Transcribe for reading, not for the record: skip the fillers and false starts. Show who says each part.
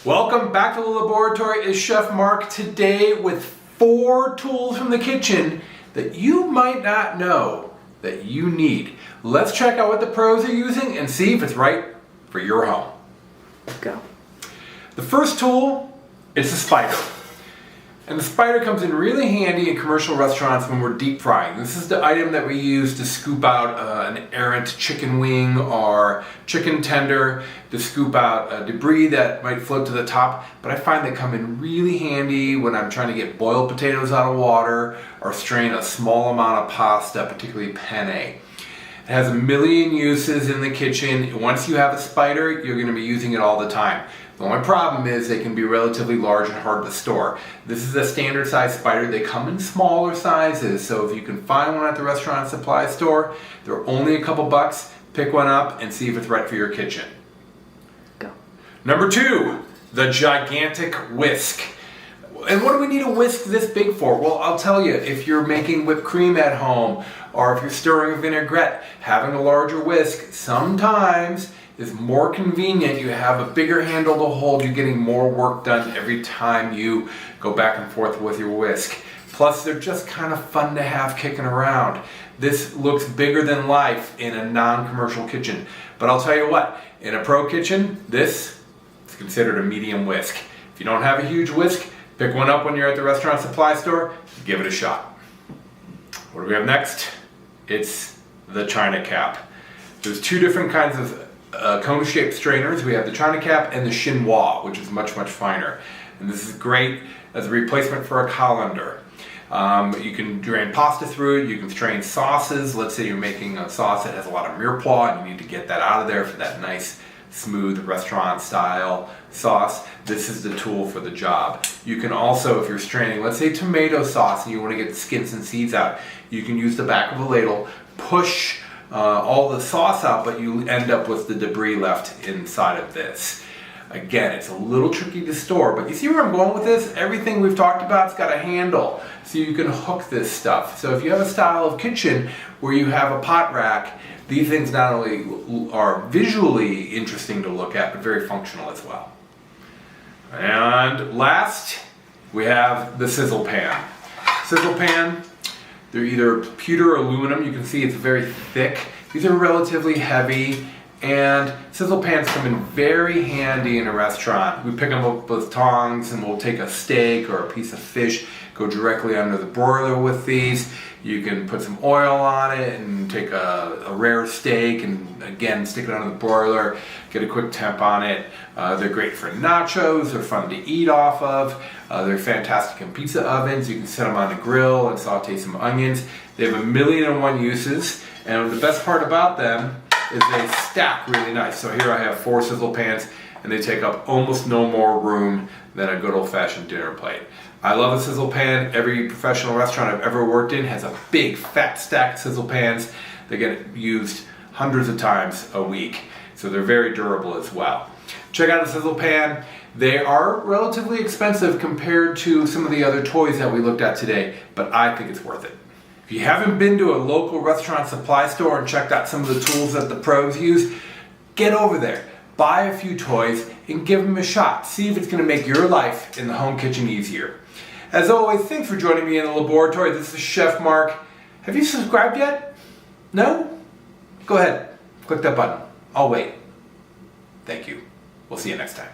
Speaker 1: Welcome back to the laboratory. It's Chef Mark today with 4 tools from the kitchen that you might not know that you need. Let's check out what the pros are using and see if it's right for your home.
Speaker 2: Go.
Speaker 1: The first tool is a spider. And the spider comes in really handy in commercial restaurants when we're deep frying. This is the item that we use to scoop out an errant chicken wing or chicken tender, to scoop out debris that might float to the top. But I find they come in really handy when I'm trying to get boiled potatoes out of water or strain a small amount of pasta, particularly penne. It has a million uses in the kitchen. Once you have a spider, you're going to be using it all the time. The only problem is they can be relatively large and hard to store. This is a standard size spider. They come in smaller sizes, so if you can find one at the restaurant supply store, they're only a couple bucks. Pick one up and see if it's right for your kitchen.
Speaker 2: Go.
Speaker 1: Number 2, the gigantic whisk. And what do we need a whisk this big for? Well, I'll tell you, if you're making whipped cream at home or if you're stirring a vinaigrette, having a larger whisk sometimes is more convenient. You have a bigger handle to hold. You're getting more work done every time you go back and forth with your whisk. Plus, they're just kind of fun to have kicking around. This looks bigger than life in a non-commercial kitchen. But I'll tell you what, in a pro kitchen, this is considered a medium whisk. If you don't have a huge whisk, pick one up when you're at the restaurant supply store, give it a shot. What do we have next? It's the China cap. There's 2 different kinds of cone-shaped strainers. We have the China cap and the chinois, which is much, much finer. And this is great as a replacement for a colander. You can drain pasta through it, you can strain sauces. Let's say you're making a sauce that has a lot of mirepoix and you need to get that out of there for that nice, smooth restaurant-style sauce. This is the tool for the job. You can also, if you're straining, let's say tomato sauce and you want to get the skins and seeds out, you can use the back of a ladle, push all the sauce out, but you end up with the debris left inside of this. Again, it's a little tricky to store, but you see where I'm going with this? Everything we've talked about's got a handle, so you can hook this stuff. So if you have a style of kitchen where you have a pot rack, these things not only are visually interesting to look at, but very functional as well. And last, we have the sizzle pan. Sizzle pan, they're either pewter or aluminum. You can see it's very thick. These are relatively heavy, and sizzle pans come in very handy in a restaurant. We pick them up with tongs and we'll take a steak or a piece of fish, go directly under the broiler with these. You can put some oil on it and take a rare steak and again stick it under the broiler, get a quick temp on it. They're great for nachos, they're fun to eat off of. They're fantastic in pizza ovens. You can set them on the grill and saute some onions. They have 1,000,001 uses, and the best part about them is they stack really nice. So here I have 4 sizzle pans and they take up almost no more room than a good old-fashioned dinner plate. I love a sizzle pan. Every professional restaurant I've ever worked in has a big fat stack of sizzle pans. They get used hundreds of times a week, so they're very durable as well. Check out a sizzle pan. They are relatively expensive compared to some of the other toys that we looked at today, but I think it's worth it. If you haven't been to a local restaurant supply store and checked out some of the tools that the pros use, get over there, buy a few toys, and give them a shot. See if it's going to make your life in the home kitchen easier. As always, thanks for joining me in the laboratory. This is Chef Mark. Have you subscribed yet? No? Go ahead, click that button. I'll wait. Thank you. We'll see you next time.